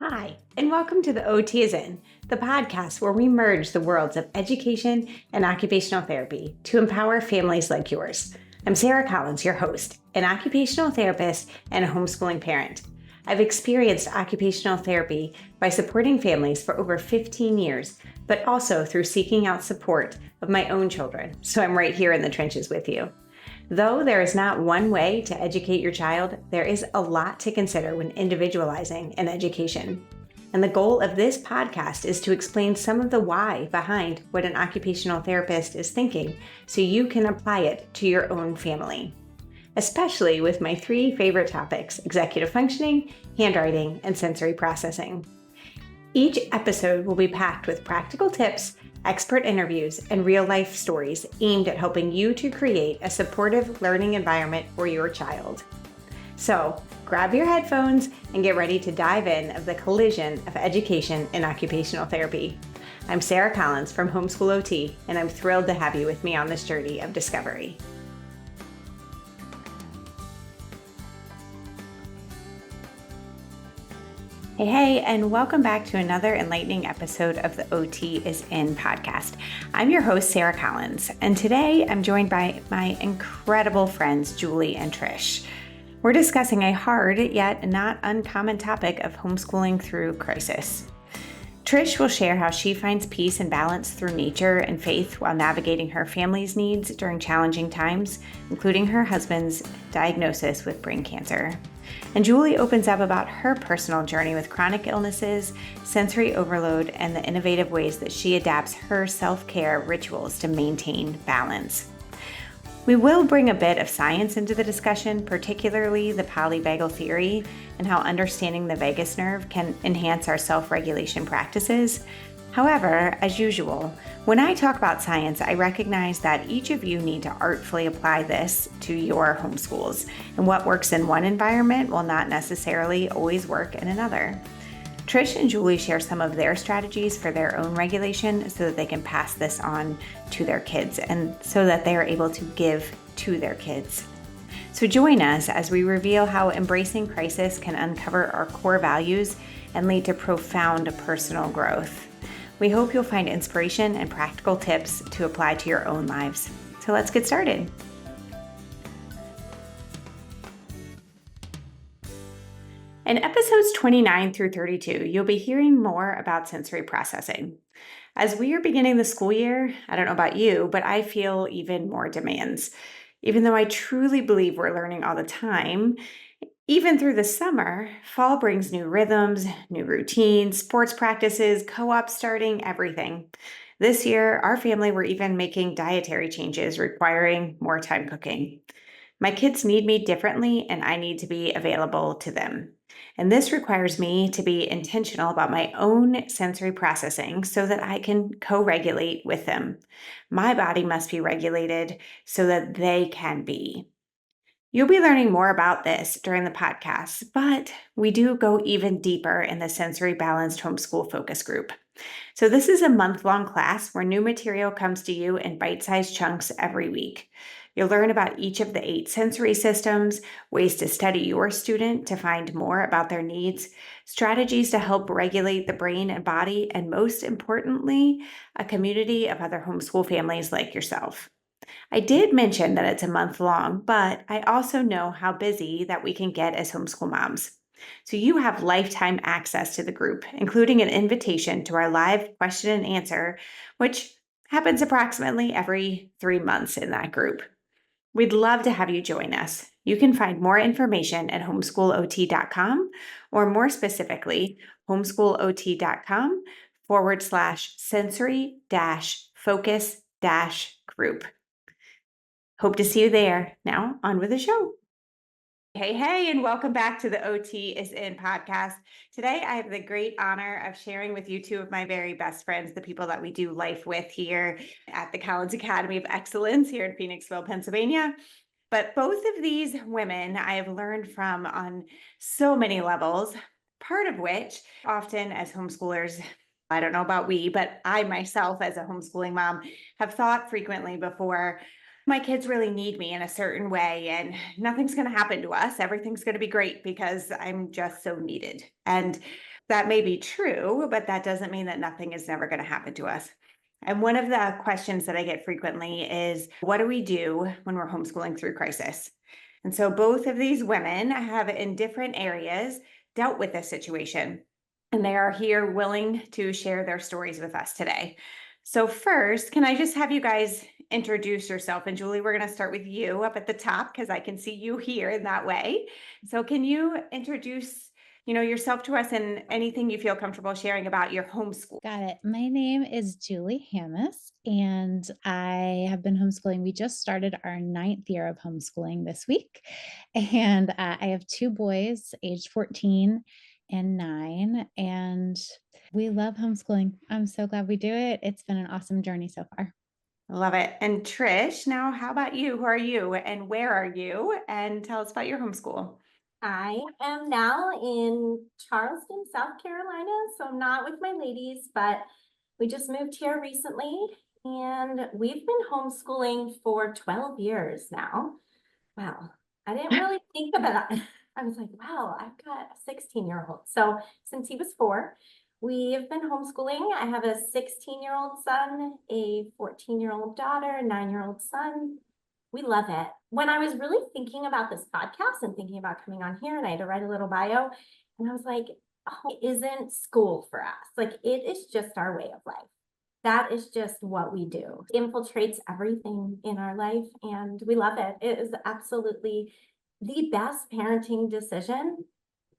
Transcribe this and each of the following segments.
Hi, and welcome to the OT is In, the podcast where we merge the worlds of education and occupational therapy to empower families like yours. I'm Sarah Collins, your host, an occupational therapist and a homeschooling parent. I've experienced occupational therapy by supporting families for over 15 years, but also through seeking out support of my own children. So I'm right here in the trenches with you. Though there is not one way to educate your child, there is a lot to consider when individualizing an education. And the goal of this podcast is to explain some of the why behind what an occupational therapist is thinking so you can apply it to your own family. Especially with my three favorite topics: executive functioning, handwriting, and sensory processing. Each episode will be packed with practical tips, expert interviews, and real-life stories aimed at helping you to create a supportive learning environment for your child. So, grab your headphones and get ready to dive in of the collision of education and occupational therapy. I'm Sarah Collins from Homeschool OT, and I'm thrilled to have you with me on this journey of discovery. Hey, and welcome back to another enlightening episode of the OT is In podcast. I'm your host, Sarah Collins, and today I'm joined by my incredible friends, Julie and Trish. We're discussing a hard yet not uncommon topic of homeschooling through crisis. Trish will share how she finds peace and balance through nature and faith while navigating her family's needs during challenging times, including her husband's diagnosis with brain cancer. And Julie opens up about her personal journey with chronic illnesses, sensory overload, and the innovative ways that she adapts her self-care rituals to maintain balance. We will bring a bit of science into the discussion, particularly the polyvagal theory and how understanding the vagus nerve can enhance our self-regulation practices. However, as usual, when I talk about science, I recognize that each of you need to artfully apply this to your homeschools, and what works in one environment will not necessarily always work in another. Trish and Julie share some of their strategies for their own regulation so that they can pass this on to their kids and so that they are able to give to their kids. So join us as we reveal how embracing crisis can uncover our core values and lead to profound personal growth. We hope you'll find inspiration and practical tips to apply to your own lives. So let's get started. In episodes 29 through 32, you'll be hearing more about sensory processing. As we are beginning the school year, I don't know about you, but I feel even more demands. Even though I truly believe we're learning all the time, even through the summer, fall brings new rhythms, new routines, sports practices, co-ops starting, everything. This year, our family were even making dietary changes requiring more time cooking. My kids need me differently, and I need to be available to them. And this requires me to be intentional about my own sensory processing so that I can co-regulate with them. My body must be regulated so that they can be. You'll be learning more about this during the podcast, but we do go even deeper in the sensory balanced homeschool focus group. So this is a month-long class where new material comes to you in bite-sized chunks every week. You'll learn about each of the 8 sensory systems, ways to study your student to find more about their needs, strategies to help regulate the brain and body, and most importantly, a community of other homeschool families like yourself. I did mention that it's a month long, but I also know how busy that we can get as homeschool moms. So you have lifetime access to the group, including an invitation to our live question and answer, which happens approximately every 3 months in that group. We'd love to have you join us. You can find more information at homeschoolot.com, or more specifically, homeschoolot.com/sensory-focus-group. Hope to see you there. Now, on with the show. Hey, and welcome back to the OT is In podcast. Today, I have the great honor of sharing with you 2 of my very best friends, the people that we do life with here at the Collins Academy of Excellence here in Phoenixville, Pennsylvania. But both of these women I have learned from on so many levels, part of which often as homeschoolers, I don't know about we, but I myself as a homeschooling mom have thought frequently before, my kids really need me in a certain way and nothing's going to happen to us. Everything's going to be great because I'm just so needed. And That may be true, but that doesn't mean that nothing is never going to happen to us. And one of the questions that I get frequently is, what do we do when we're homeschooling through crisis? And so both of these women have, in different areas, dealt with this situation. And they are here willing to share their stories with us today. So, first, can I just have you guys introduce yourself? And Julie, we're going to start with you up at the top because I can see you here in that way. So, can you introduce yourself to us and anything you feel comfortable sharing about your homeschool? Got it. My name is Julie Hammis, and I have been homeschooling. We just started our ninth year of homeschooling this week. And I have two boys, aged 14 and 9, and we love homeschooling. I'm so glad we do it. It's been an awesome journey so far. Love it. And Trish, now how about you? Who are you and where are you? And tell us about your homeschool. I am now in Charleston, South Carolina, so not with my ladies, but we just moved here recently and we've been homeschooling for 12 years now. Wow. I didn't really think about that. I was like, wow, I've got a 16-year-old. So since he was 4, we've been homeschooling. I have a 16-year-old son, a 14-year-old daughter, a 9-year-old son. We love it. When I was really thinking about this podcast and thinking about coming on here, and I had to write a little bio, and I was like, oh, it isn't school for us. Like, it is just our way of life. That is just what we do. It infiltrates everything in our life, and we love it. It is absolutely the best parenting decision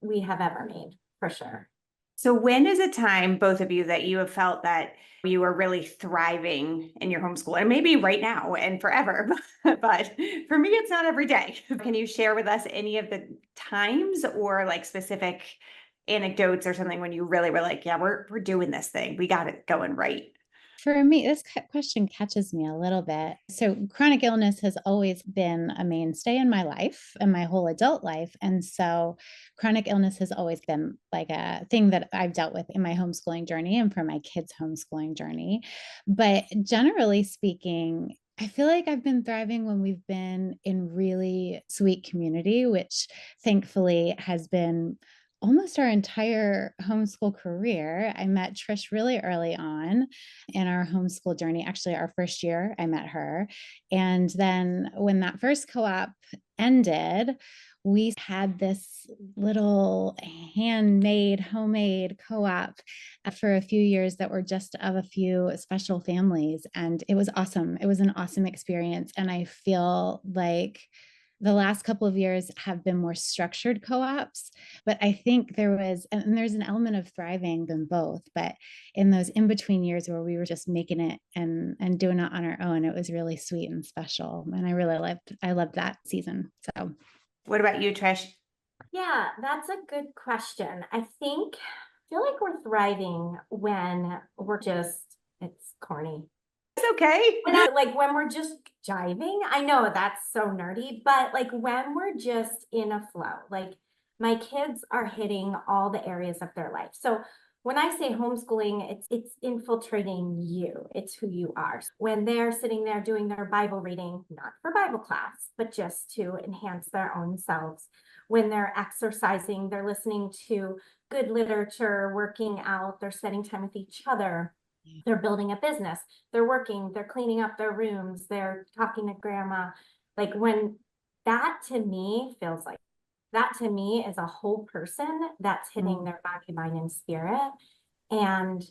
we have ever made, for sure. So, when is a time, both of you, that you have felt that you are really thriving in your homeschool? And maybe right now and forever, but for me, it's not every day. Can you share with us any of the times or like specific anecdotes or something when you really were like, yeah, we're doing this thing. We got it going right. For me, this question catches me a little bit. So, chronic illness has always been a mainstay in my life and my whole adult life. And so, chronic illness has always been like a thing that I've dealt with in my homeschooling journey and for my kids' homeschooling journey. But generally speaking, I feel like I've been thriving when we've been in really sweet community, which thankfully has been almost our entire homeschool career. I met Trish really early on in our homeschool journey. Actually, our first year, I met her. And then when that first co op ended, we had this little handmade, homemade co op for a few years that were just of a few special families. And it was awesome. It was an awesome experience. And I feel like the last couple of years have been more structured co-ops, but I think there's an element of thriving than both. But in those in between years where we were just making it and doing it on our own, it was really sweet and special. And I loved that season. So What about you, Trish? Yeah, that's a good question. I feel like we're thriving when it's corny. It's okay. Like when we're just jiving. I know that's so nerdy, but like when we're just in a flow, like my kids are hitting all the areas of their life. So when I say homeschooling, it's infiltrating you. It's who you are. When they're sitting there doing their Bible reading, not for Bible class, but just to enhance their own selves. When they're exercising, they're listening to good literature, working out, they're spending time with each other. They're building a business, they're working, they're cleaning up their rooms, they're talking to grandma. Like when that to me is a whole person that's hitting their body, mind, and spirit. And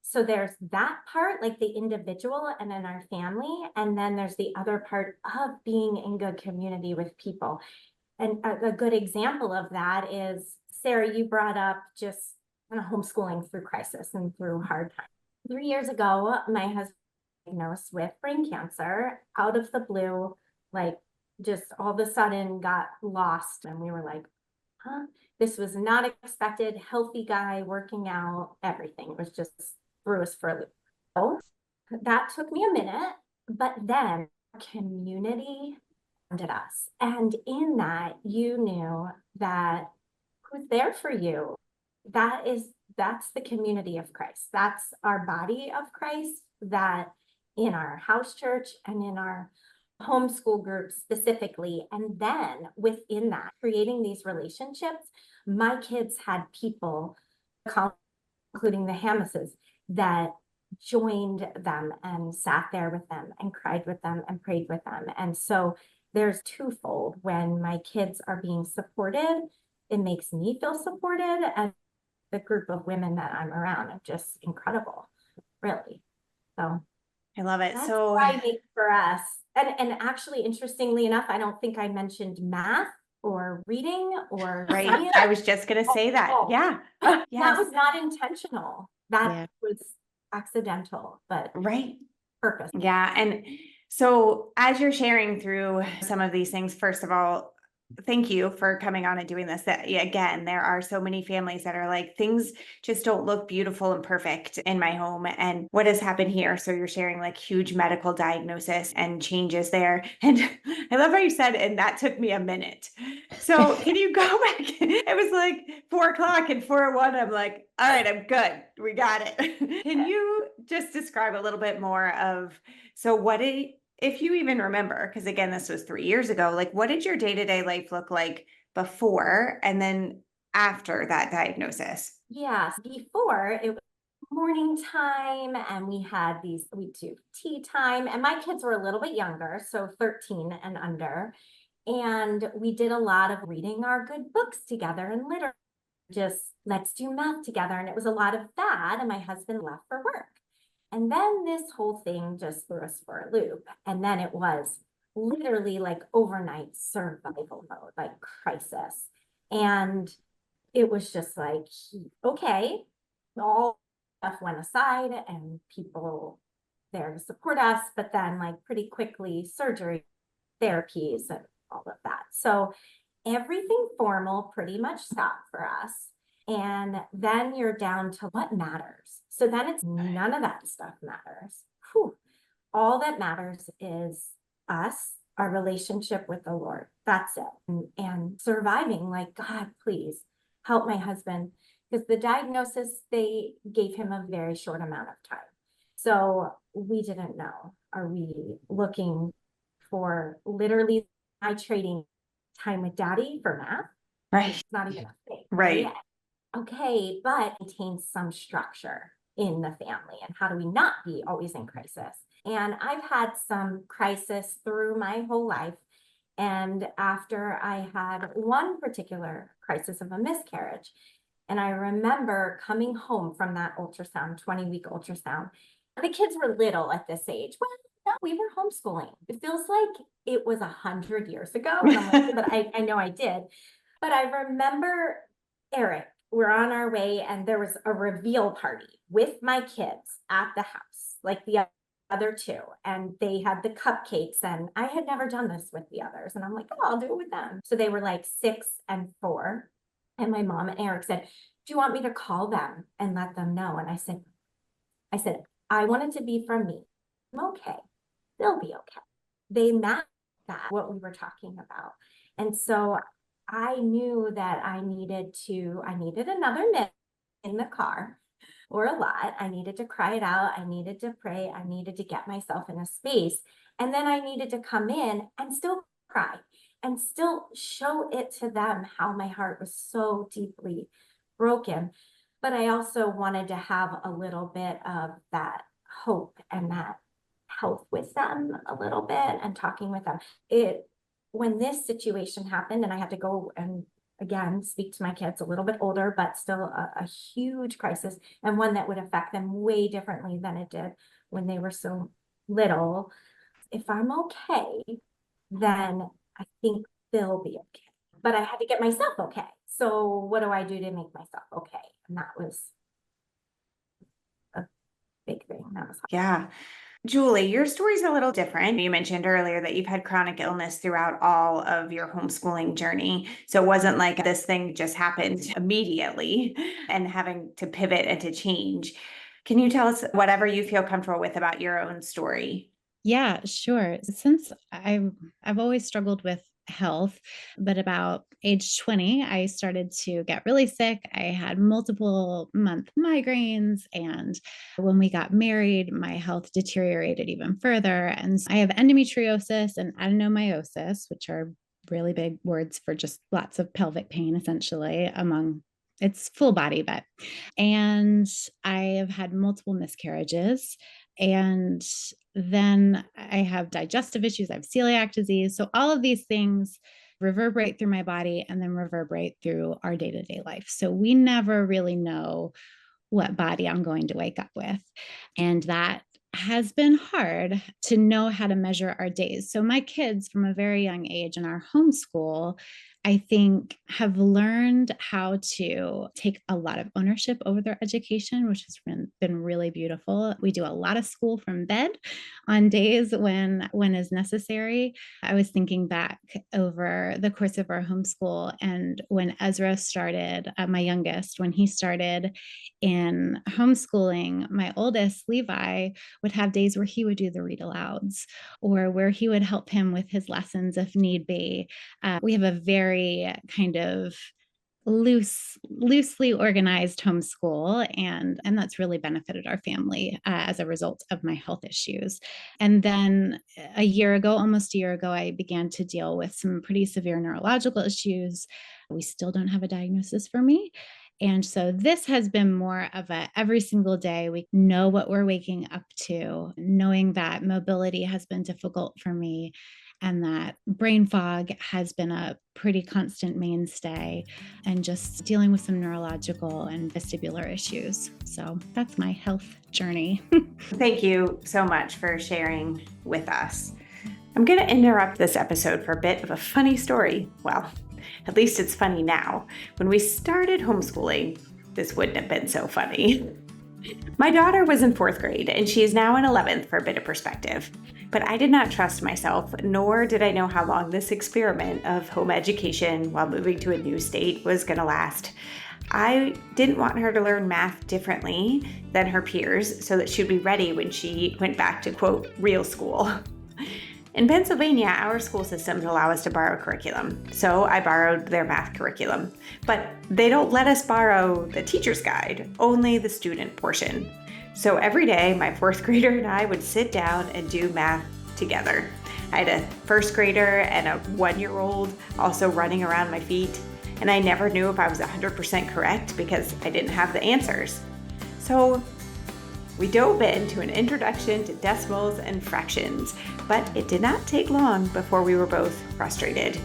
so there's that part, like the individual and then our family. And then there's the other part of being in good community with people. And a good example of that is, Sarah, you brought up just homeschooling through crisis and through hard times. 3 years ago, my husband was diagnosed with brain cancer out of the blue, like just all of a sudden got lost. And we were like, huh? This was not expected. Healthy guy, working out, everything. It was just threw us for a loop. So that took me a minute, but then community surrounded us. And in that, you knew that who's there for you. That's the community of Christ. That's our body of Christ, that in our house church and in our homeschool groups specifically. And then within that, creating these relationships, my kids had people including the Hamases, that joined them and sat there with them and cried with them and prayed with them. And so there's twofold. When my kids are being supported, it makes me feel supported, and the group of women that I'm around are just incredible, really. So I love it. that's So why I think for us, and actually, interestingly enough, I don't think I mentioned math or reading or right. science. I was just going to say that. Oh. Yeah. That Yes. was not intentional. That Yeah. was accidental, but Right. purpose. Yeah. And so as you're sharing through some of these things, first of all, thank you for coming on and doing this. That, yeah, again, there are so many families that are like, things just don't look beautiful and perfect in my home. And what has happened here? So you're sharing like huge medical diagnosis and changes there. And I love how you said, and that took me a minute. So can you go back? It was like 4 o'clock and 4:01. I'm like, all right, I'm good. We got it. Can you just describe a little bit more of, so if you even remember, because again, this was 3 years ago, like what did your day-to-day life look like before and then after that diagnosis? Yes, before it was morning time, and we do tea time, and my kids were a little bit younger, so 13 and under. And we did a lot of reading our good books together and literally just let's do math together. And it was a lot of that. And my husband left for work. And then this whole thing just threw us for a loop. And then it was literally like overnight survival mode, like crisis. And it was just like, okay, all stuff went aside and people there to support us, but then like pretty quickly surgery, therapies, and all of that. So everything formal pretty much stopped for us. And then you're down to what matters. So then it's none of that stuff matters. Whew. All that matters is us, our relationship with the Lord. That's it. And surviving, like, God, please help my husband. Because the diagnosis, they gave him a very short amount of time. So we didn't know. Are we looking for literally trading time with daddy for math? Right. It's not even a thing. Right. Okay, but maintain some structure in the family. And how do we not be always in crisis? And I've had some crisis through my whole life. And after I had one particular crisis of a miscarriage, and I remember coming home from that ultrasound, 20-week ultrasound. The kids were little at this age. Well, no, we were homeschooling. It feels like it was 100 years ago. And I'm like, but I know I did. But I remember Eric, we're on our way, and there was a reveal party with my kids at the house, like the other two. And they had the cupcakes, and I had never done this with the others. And I'm like, oh, I'll do it with them. So they were like 6 and 4. And my mom and Eric said, do you want me to call them and let them know? And I said, I want it to be from me. I'm okay. They'll be okay. They matched that, what we were talking about. And so I knew that I needed another minute in the car, or a lot. I needed to cry it out. I needed to pray. I needed to get myself in a space. And then I needed to come in and still cry and still show it to them how my heart was so deeply broken. But I also wanted to have a little bit of that hope and that health with them a little bit and talking with them. When this situation happened and I had to go and again speak to my kids, a little bit older, but still a huge crisis, and one that would affect them way differently than it did when they were so little. If I'm okay, then I think they'll be okay. But I had to get myself okay. So what do I do to make myself okay? And that was a big thing. That was hard. Yeah. Julie, your story's a little different. You mentioned earlier that you've had chronic illness throughout all of your homeschooling journey. So it wasn't like this thing just happened immediately and having to pivot and to change. Can you tell us whatever you feel comfortable with about your own story? Yeah, sure. Since I've always struggled with health, but about age 20, I started to get really sick. I had multiple month migraines, and when we got married, my health deteriorated even further. And I have endometriosis and adenomyosis, which are really big words for just lots of pelvic pain, essentially, among it's full body, and I have had multiple miscarriages. And then I have digestive issues, I have celiac disease. So all of these things reverberate through my body and then reverberate through our day-to-day life. So we never really know what body I'm going to wake up with. And that has been hard to know how to measure our days. So my kids from a very young age in our homeschool, I think, have learned how to take a lot of ownership over their education, which has been really beautiful. We do a lot of school from bed on days when is necessary. I was thinking back over the course of our homeschool, and when Ezra started, my youngest, when he started in homeschooling, my oldest, Levi, would have days where he would do the read alouds or where he would help him with his lessons if need be. We have a very kind of loosely organized homeschool, and that's really benefited our family as a result of my health issues. And then almost a year ago, I began to deal with some pretty severe neurological issues. We still don't have a diagnosis for me. And so this has been more of a every single day we know what we're waking up to, knowing that mobility has been difficult for me and that brain fog has been a pretty constant mainstay, and just dealing with some neurological and vestibular issues. So that's my health journey. Thank you so much for sharing with us. I'm going to interrupt this episode for a bit of a funny story. Well, at least it's funny now. When we started homeschooling, this wouldn't have been so funny. My daughter was in 4th grade and she is now in 11th for a bit of perspective. But I did not trust myself, nor did I know how long this experiment of home education while moving to a new state was going to last. I didn't want her to learn math differently than her peers so that she'd be ready when she went back to, quote, real school. In Pennsylvania, our school systems allow us to borrow curriculum, so I borrowed their math curriculum. But they don't let us borrow the teacher's guide, only the student portion. So every day, my 4th grader and I would sit down and do math together. I had a 1st grader and a 1-year-old also running around my feet, and I never knew if I was 100% correct because I didn't have the answers. So we dove into an introduction to decimals and fractions, but it did not take long before we were both frustrated.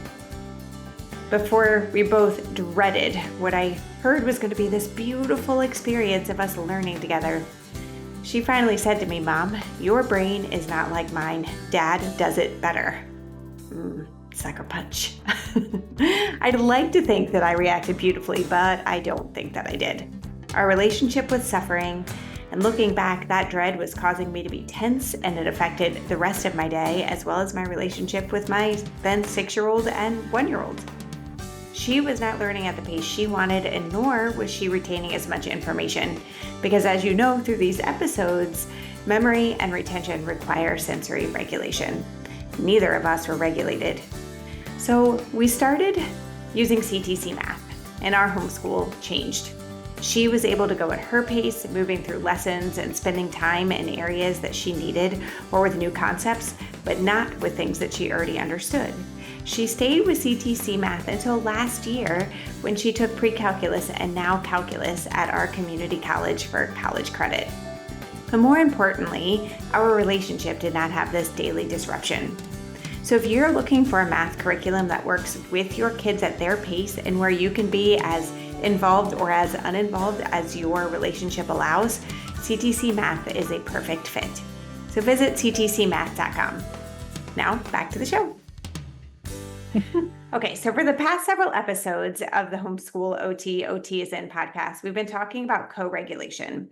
Before we both dreaded what I heard was going to be this beautiful experience of us learning together. She finally said to me, "Mom, your brain is not like mine. Dad does it better." Sucker punch. I'd like to think that I reacted beautifully, but I don't think that I did. Our relationship was suffering, and looking back, that dread was causing me to be tense, and it affected the rest of my day, as well as my relationship with my then 6-year-old and 1-year-old. She was not learning at the pace she wanted, and nor was she retaining as much information, because as you know through these episodes, memory and retention require sensory regulation. Neither of us were regulated. So we started using CTC math, and our homeschool changed. She was able to go at her pace, moving through lessons and spending time in areas that she needed or with new concepts, but not with things that she already understood. She stayed with CTC math until last year when she took pre-calculus and now calculus at our community college for college credit. But more importantly, our relationship did not have this daily disruption. So if you're looking for a math curriculum that works with your kids at their pace and where you can be as involved or as uninvolved as your relationship allows, CTC Math is a perfect fit. So visit ctcmath.com. Now back to the show. Okay, so for the past several episodes of the Homeschool OT is In podcast, we've been talking about co-regulation.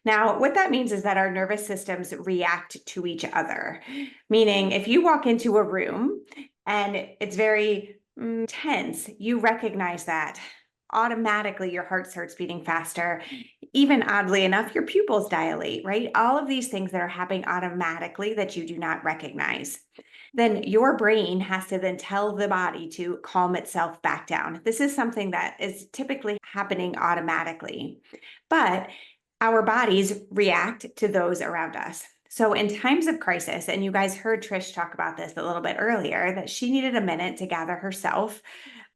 Now, what that means is that our nervous systems react to each other, meaning if you walk into a room and it's very tense, you recognize that. Automatically, your heart starts beating faster. Even oddly enough, your pupils dilate, right? All of these things that are happening automatically that you do not recognize. Then your brain has to then tell the body to calm itself back down. This is something that is typically happening automatically, but our bodies react to those around us. So in times of crisis, and you guys heard Trish talk about this a little bit earlier, that she needed a minute to gather herself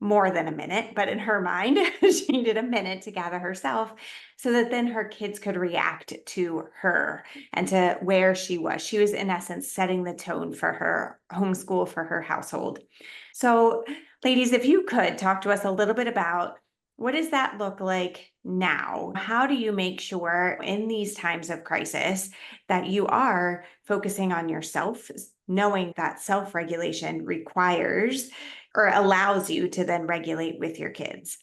more than a minute, but in her mind, she needed a minute to gather herself so that then her kids could react to her and to where she was. She was, in essence, setting the tone for her homeschool, for her household. So, ladies, if you could talk to us a little bit about what does that look like now? How do you make sure in these times of crisis that you are focusing on yourself, knowing that self-regulation requires or allows you to then regulate with your kids?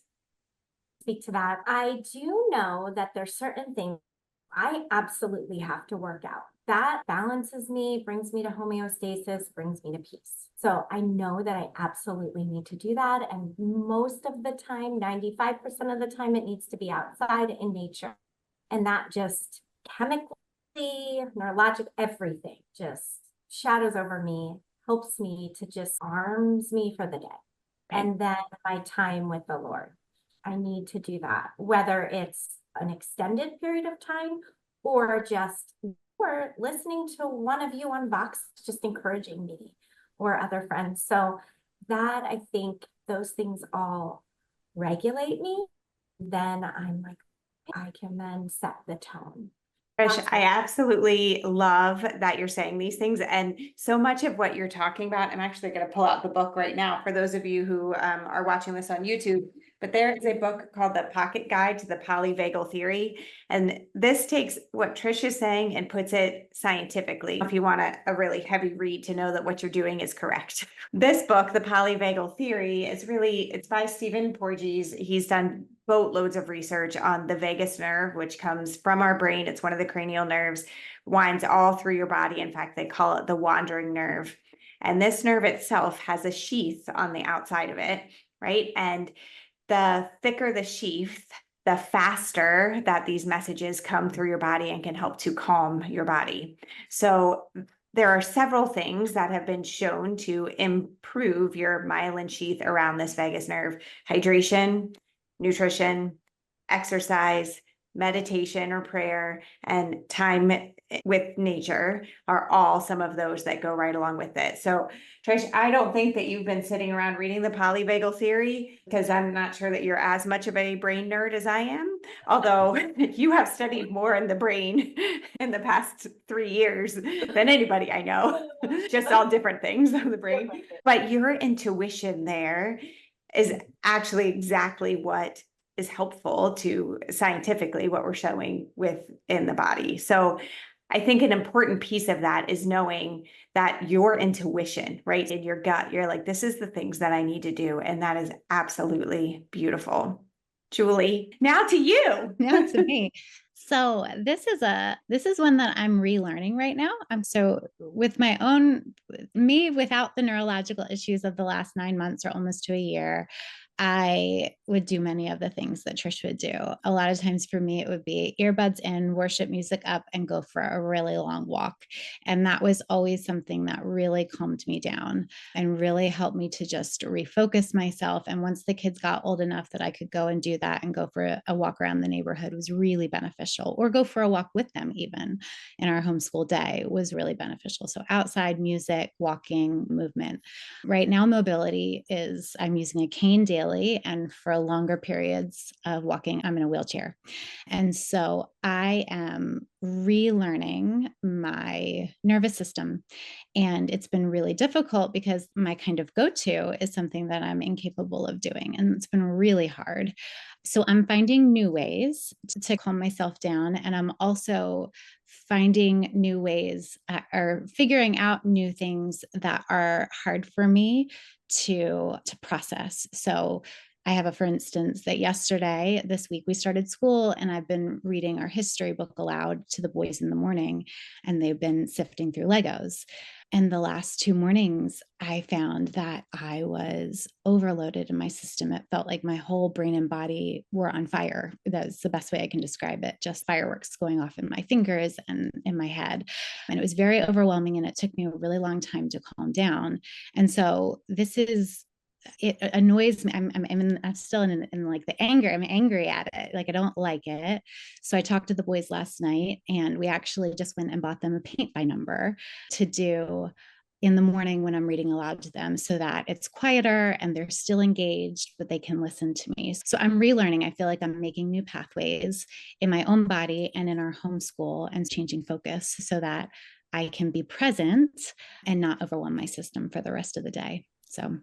Speak to that. I do know that there's certain things I absolutely have to work out. That balances me, brings me to homeostasis, brings me to peace. So I know that I absolutely need to do that. And most of the time, 95% of the time, it needs to be outside in nature. And that just chemically, neurologic, everything just shadows over me, helps me to just arms me for the day. Right. And then my time with the Lord. I need to do that, whether it's an extended period of time or just or listening to one of you on Vox, just encouraging me or other friends. So that I think those things all regulate me. Then I'm like, I can then set the tone. Trish, I absolutely love that you're saying these things. And so much of what you're talking about, I'm actually going to pull out the book right now for those of you who are watching this on YouTube. But there is a book called The Pocket Guide to the Polyvagal Theory. And this takes what Trish is saying and puts it scientifically, if you want a really heavy read to know that what you're doing is correct. This book, The Polyvagal Theory, it's by Stephen Porges. He's done boatloads of research on the vagus nerve, which comes from our brain. It's one of the cranial nerves, winds all through your body. In fact, they call it the wandering nerve. And this nerve itself has a sheath on the outside of it, right? And the thicker the sheath, the faster that these messages come through your body and can help to calm your body. So there are several things that have been shown to improve your myelin sheath around this vagus nerve: hydration, nutrition, exercise, meditation or prayer, and time with nature are all some of those that go right along with it. So, Trish, I don't think that you've been sitting around reading the polyvagal theory, because I'm not sure that you're as much of a brain nerd as I am. Although you have studied more in the brain in the past 3 years than anybody I know, just all different things of the brain. But your intuition there is actually exactly what is helpful to scientifically what we're showing within the body. So I think an important piece of that is knowing that your intuition, right, in your gut, you're like, this is the things that I need to do. And that is absolutely beautiful. Julie, now to you. Now to me. So this is one that I'm relearning right now. So with my own me without the neurological issues of the last 9 months or almost to a year, I would do many of the things that Trish would do. A lot of times for me, it would be earbuds in, worship music up, and go for a really long walk. And that was always something that really calmed me down and really helped me to just refocus myself. And once the kids got old enough that I could go and do that and go for a walk around the neighborhood was really beneficial, or go for a walk with them even in our homeschool day was really beneficial. So outside music, walking, movement. Right now, mobility is I'm using a cane daily, and for longer periods of walking, I'm in a wheelchair. And so I am relearning my nervous system. And it's been really difficult because my kind of go-to is something that I'm incapable of doing. And it's been really hard. So I'm finding new ways to calm myself down. And I'm also finding new ways or figuring out new things that are hard for me to process. So I have for instance, that this week, we started school and I've been reading our history book aloud to the boys in the morning, and they've been sifting through Legos. And the last 2 mornings, I found that I was overloaded in my system. It felt like my whole brain and body were on fire. That's the best way I can describe it. Just fireworks going off in my fingers and in my head. And it was very overwhelming. And it took me a really long time to calm down. And so it annoys me. I'm still in like the anger. I'm angry at it. Like I don't like it. So I talked to the boys last night, and we actually just went and bought them a paint by number to do in the morning when I'm reading aloud to them so that it's quieter and they're still engaged, but they can listen to me. So I'm relearning. I feel like I'm making new pathways in my own body and in our homeschool and changing focus so that I can be present and not overwhelm my system for the rest of the day. So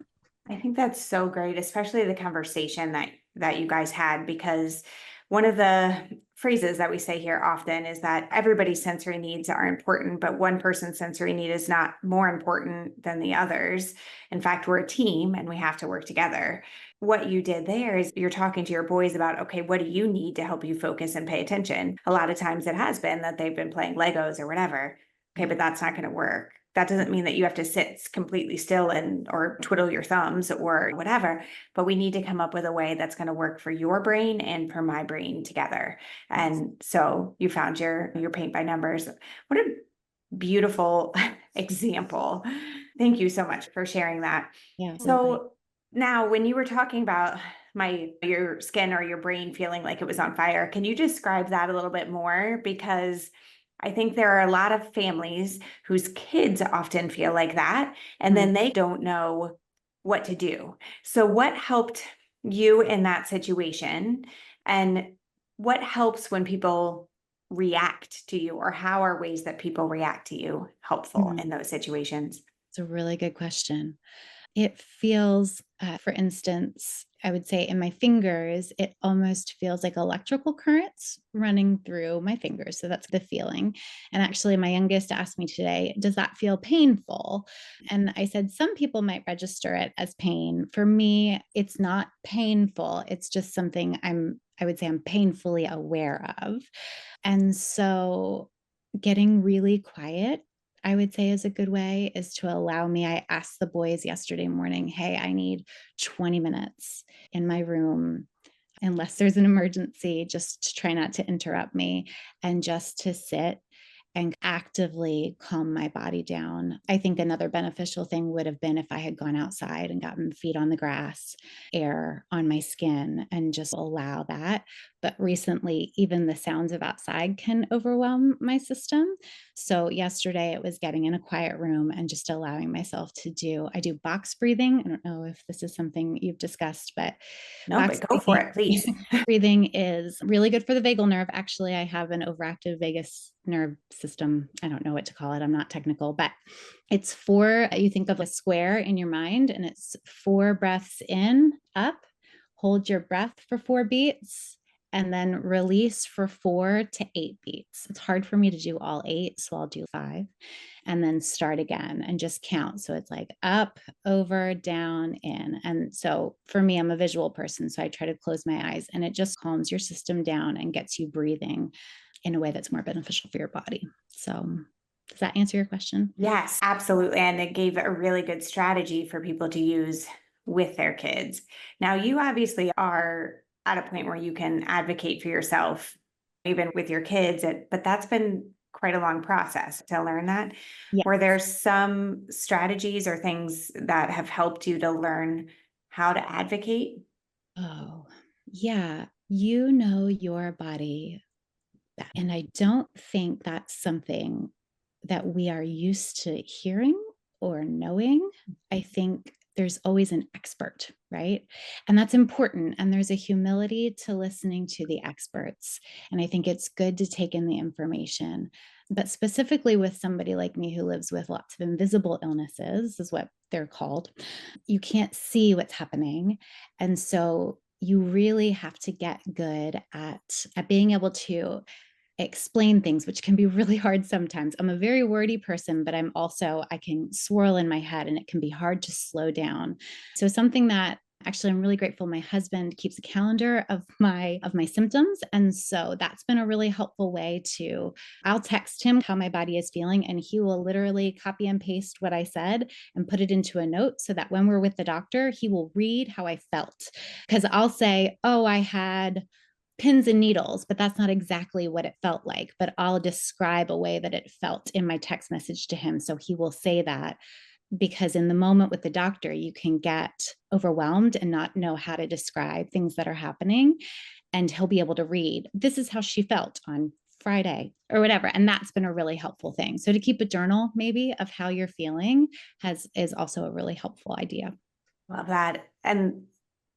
I think that's so great, especially the conversation that you guys had, because one of the phrases that we say here often is that everybody's sensory needs are important, but one person's sensory need is not more important than the others. In fact, we're a team and we have to work together. What you did there is you're talking to your boys about, okay, what do you need to help you focus and pay attention? A lot of times it has been that they've been playing Legos or whatever. Okay, but that's not going to work. That doesn't mean that you have to sit completely still and or twiddle your thumbs or whatever, but we need to come up with a way that's going to work for your brain and for my brain together. And so you found your paint by numbers. What a beautiful example. Thank you so much for sharing that. yeah. So now when you were talking about your skin or your brain feeling like it was on fire, can you describe that a little bit more? Because I think there are a lot of families whose kids often feel like that, and then they don't know what to do. So what helped you in that situation? And what helps when people react to you, or how are ways that people react to you helpful in those situations? It's a really good question. It feels, for instance, I would say in my fingers, it almost feels like electrical currents running through my fingers. So that's the feeling. And actually, my youngest asked me today, does that feel painful? And I said, some people might register it as pain. For me, it's not painful. It's just something I would say I'm painfully aware of. And so getting really quiet, I would say, is a good way, is to allow me. I asked the boys yesterday morning, hey, I need 20 minutes in my room, unless there's an emergency, just to try not to interrupt me and just to sit and actively calm my body down. I think another beneficial thing would have been if I had gone outside and gotten feet on the grass, air on my skin, and just allow that. But recently, even the sounds of outside can overwhelm my system. So yesterday it was getting in a quiet room and just allowing myself I do box breathing. I don't know if this is something you've discussed, but No, but go for it, please. breathing is really good for the vagal nerve. Actually, I have an overactive vagus nerve system. I don't know what to call it. I'm not technical, but it's you think of a square in your mind, and it's 4 breaths in, up, hold your breath for 4 beats, and then release for 4 to 8 beats. It's hard for me to do all 8, so I'll do 5 and then start again and just count. So it's like up, over, down, in. And so for me, I'm a visual person, so I try to close my eyes, and it just calms your system down and gets you breathing in a way that's more beneficial for your body. So does that answer your question? Yes, absolutely. And it gave a really good strategy for people to use with their kids. Now, you obviously are at a point where you can advocate for yourself, even with your kids, but that's been quite a long process to learn that. Yeah. Were there some strategies or things that have helped you to learn how to advocate? Oh, yeah. You know your body. And I don't think that's something that we are used to hearing or knowing. I think there's always an expert, right? And that's important. And there's a humility to listening to the experts. And I think it's good to take in the information. But specifically with somebody like me who lives with lots of invisible illnesses, is what they're called, you can't see what's happening. And so you really have to get good at being able to explain things, which can be really hard sometimes. I'm a very wordy person, but I can swirl in my head, and it can be hard to slow down. So something that actually I'm really grateful my husband keeps a calendar of my symptoms. And so that's been a really helpful way I'll text him how my body is feeling, and he will literally copy and paste what I said and put it into a note so that when we're with the doctor, he will read how I felt. Because I'll say, oh, I had pins and needles, but that's not exactly what it felt like. But I'll describe a way that it felt in my text message to him. So he will say that, because in the moment with the doctor, you can get overwhelmed and not know how to describe things that are happening. And he'll be able to read, this is how she felt on Friday or whatever. And that's been a really helpful thing. So to keep a journal maybe of how you're feeling is also a really helpful idea. Love that. And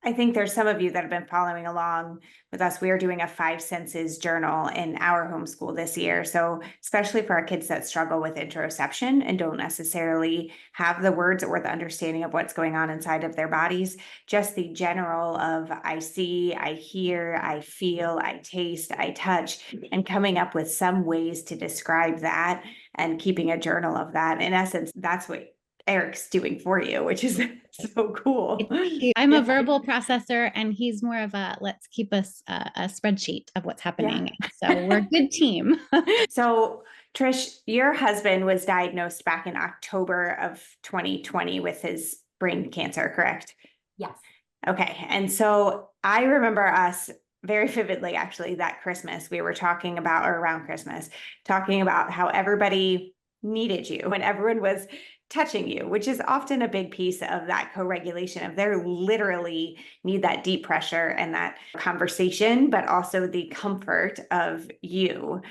I think there's some of you that have been following along with us. We are doing a 5 senses journal in our homeschool this year. So especially for our kids that struggle with interoception and don't necessarily have the words or the understanding of what's going on inside of their bodies, just the general of I see, I hear, I feel, I taste, I touch, and coming up with some ways to describe that and keeping a journal of that. In essence, that's what Eric's doing for you, which is so cool. I'm a verbal processor and he's more of a let's keep a spreadsheet of what's happening. Yeah. So we're a good team. So Trish, your husband was diagnosed back in October of 2020 with his brain cancer, correct? Yes. Okay. And so I remember us very vividly, actually, that Christmas, we were talking about, or around Christmas, talking about how everybody needed you and everyone was touching you, which is often a big piece of that co-regulation of they literally need that deep pressure and that conversation, but also the comfort of you.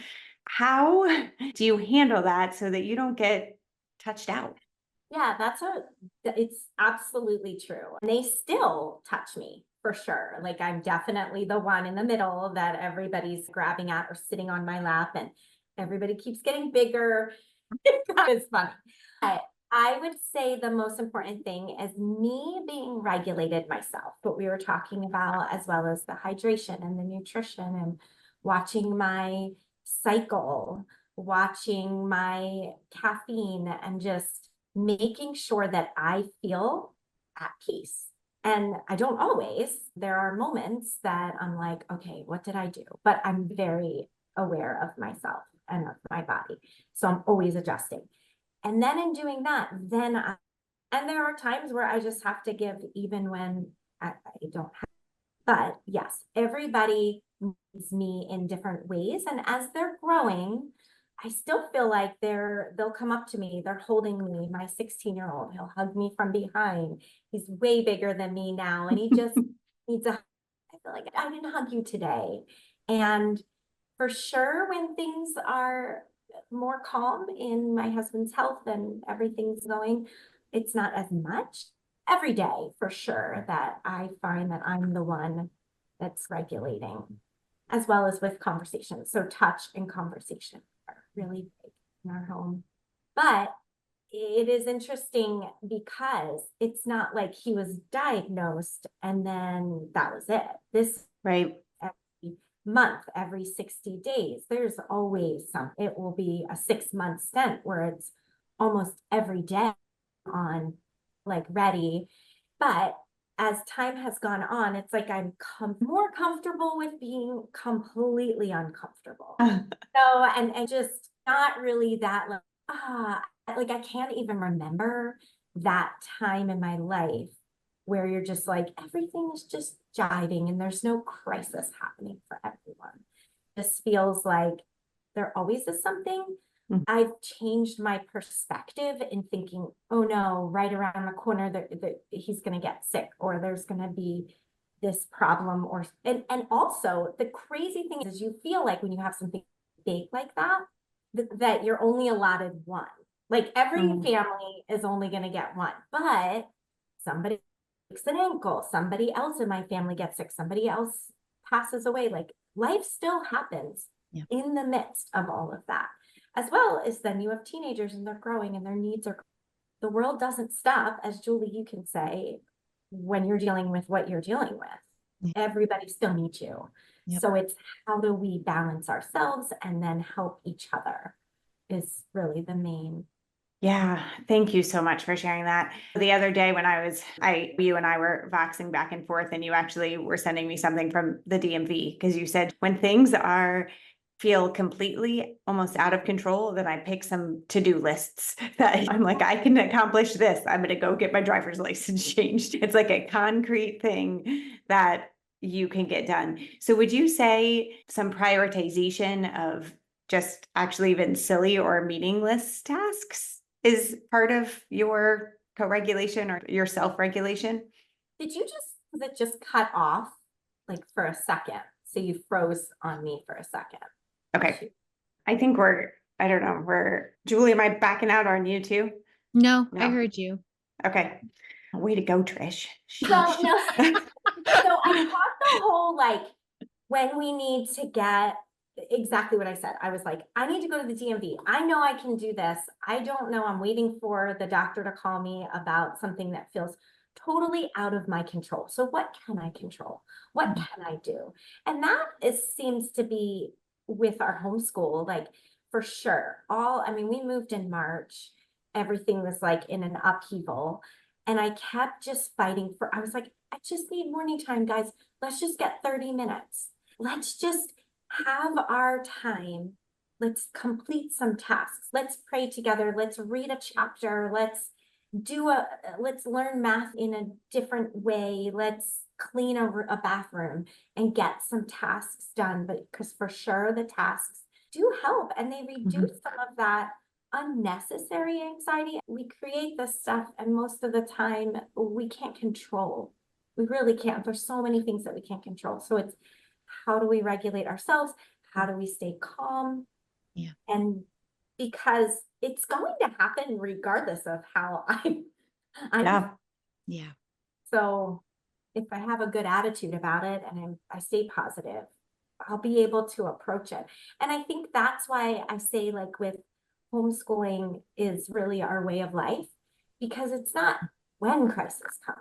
How do you handle that so that you don't get touched out? Yeah, it's absolutely true. And they still touch me for sure. Like I'm definitely the one in the middle that everybody's grabbing at or sitting on my lap and everybody keeps getting bigger. It's funny. But I would say the most important thing is me being regulated myself, what we were talking about, as well as the hydration and the nutrition and watching my cycle, watching my caffeine, and just making sure that I feel at peace. And I don't always. There are moments that I'm like, okay, what did I do? But I'm very aware of myself and of my body. So I'm always adjusting. And then in doing that, and there are times where I just have to give even when I don't have. But yes, everybody needs me in different ways. And as they're growing, I still feel like they'll come up to me, they're holding me, my 16-year-old, he'll hug me from behind. He's way bigger than me now. And he just needs I feel like I didn't hug you today. And for sure, when things are more calm in my husband's health and everything's going, it's not as much every day for sure that I find that I'm the one that's regulating, as well as with conversation. So touch and conversation are really big in our home. But it is interesting because it's not like he was diagnosed and then that was it. This Right. every month, every 60 days, there's always it will be a 6-month stint where it's almost every day on like ready. But as time has gone on, it's like I'm more comfortable with being completely uncomfortable. So, and just not really that like I can't even remember that time in my life where you're just like, everything is just jiving and there's no crisis happening for everyone. This feels like there always is something. I've changed my perspective in thinking, oh no, right around the corner that he's going to get sick or there's going to be this problem and also the crazy thing is you feel like when you have something big like that you're only allotted one. Like every family is only going to get one, but somebody breaks an ankle, somebody else in my family gets sick, somebody else passes away. Like life still happens in the midst of all of that. As well as then you have teenagers and they're growing and their needs are, the world doesn't stop, as Julie, you can say, when you're dealing with what you're dealing with. Everybody still needs you. So it's how do we balance ourselves and then help each other is really the main. Yeah, thank you so much for sharing that. The other day when you and I were voxing back and forth, and you actually were sending me something from the DMV because you said when things feel completely almost out of control, then I pick some to-do lists that I'm like, I can accomplish this. I'm going to go get my driver's license changed. It's like a concrete thing that you can get done. So would you say some prioritization of just actually even silly or meaningless tasks is part of your co-regulation or your self-regulation? Did it just cut off like for a second? So you froze on me for a second. Okay. I think I don't know, Julie, am I backing out on you too? No, I No. heard you. Okay. Way to go, Trish. So, no. So I thought the whole, like, when we need to get exactly what I said, I was like, I need to go to the DMV. I know I can do this. I don't know. I'm waiting for the doctor to call me about something that feels totally out of my control. So what can I control? What can I do? And that seems to be with our homeschool, like, for sure. I mean, we moved in March. Everything was like in an upheaval. And I kept just fighting I was like, I just need morning time, guys. Let's just get 30 minutes. Let's just have our time. Let's complete some tasks. Let's pray together. Let's read a chapter. Let's learn math in a different way. Let's clean a bathroom and get some tasks done. But because for sure the tasks do help and they reduce some of that unnecessary anxiety. We create this stuff and most of the time we can't control. We really can't. There's so many things that we can't control. So it's, how do we regulate ourselves? How do we stay calm? Yeah. And because it's going to happen regardless of how I'm. Yeah. So if I have a good attitude about it and I stay positive, I'll be able to approach it. And I think that's why I say, like, with homeschooling is really our way of life, because it's not when crisis comes,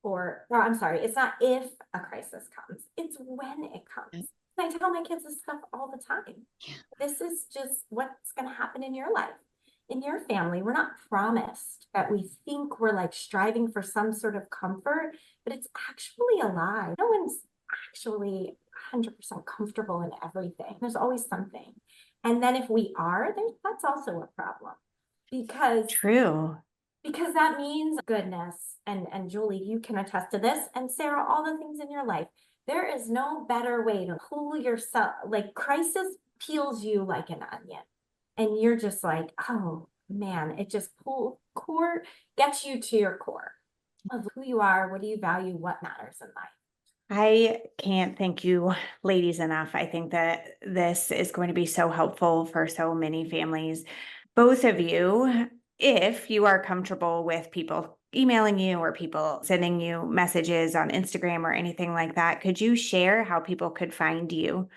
or I'm sorry, it's not if a crisis comes, it's when it comes. I tell my kids this stuff all the time. Yeah. This is just what's going to happen in your life, in your family. We're not promised that. We think we're like striving for some sort of comfort, but it's actually a lie. No one's actually 100% comfortable in everything. There's always something. And then if we are, then that's also a problem. True. Because that means goodness. And Julie, you can attest to this. And Sarah, all the things in your life. There is no better way to pull yourself, like, crisis peels you like an onion. And you're just like, oh man, it just gets you to your core of who you are, what do you value, what matters in life. I can't thank you ladies enough. I think that this is going to be so helpful for so many families. Both of you, if you are comfortable with people emailing you or people sending you messages on Instagram or anything like that, could you share how people could find you?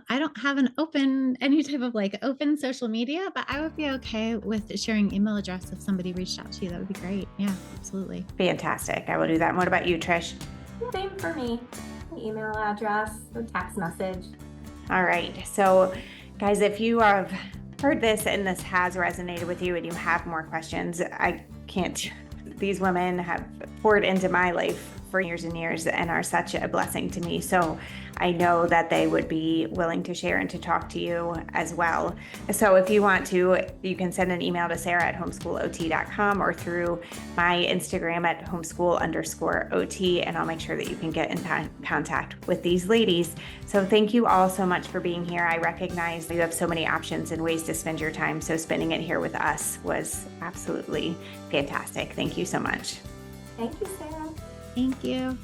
I don't have any type of like open social media, but I would be okay with sharing email address if somebody reached out to you. That would be great. Yeah, absolutely. Fantastic. I will do that. And what about you, Trish? Same for me. Email address or text message. All right. So, guys, if you have heard this and this has resonated with you and you have more questions, these women have poured into my life for years and years and are such a blessing to me. So I know that they would be willing to share and to talk to you as well. So if you want to, you can send an email to sarah@homeschoolot.com or through my Instagram at homeschool_OT, and I'll make sure that you can get in contact with these ladies. So thank you all so much for being here. I recognize you have so many options and ways to spend your time, so spending it here with us was absolutely fantastic. Thank you so much. Thank you, Sarah. Thank you.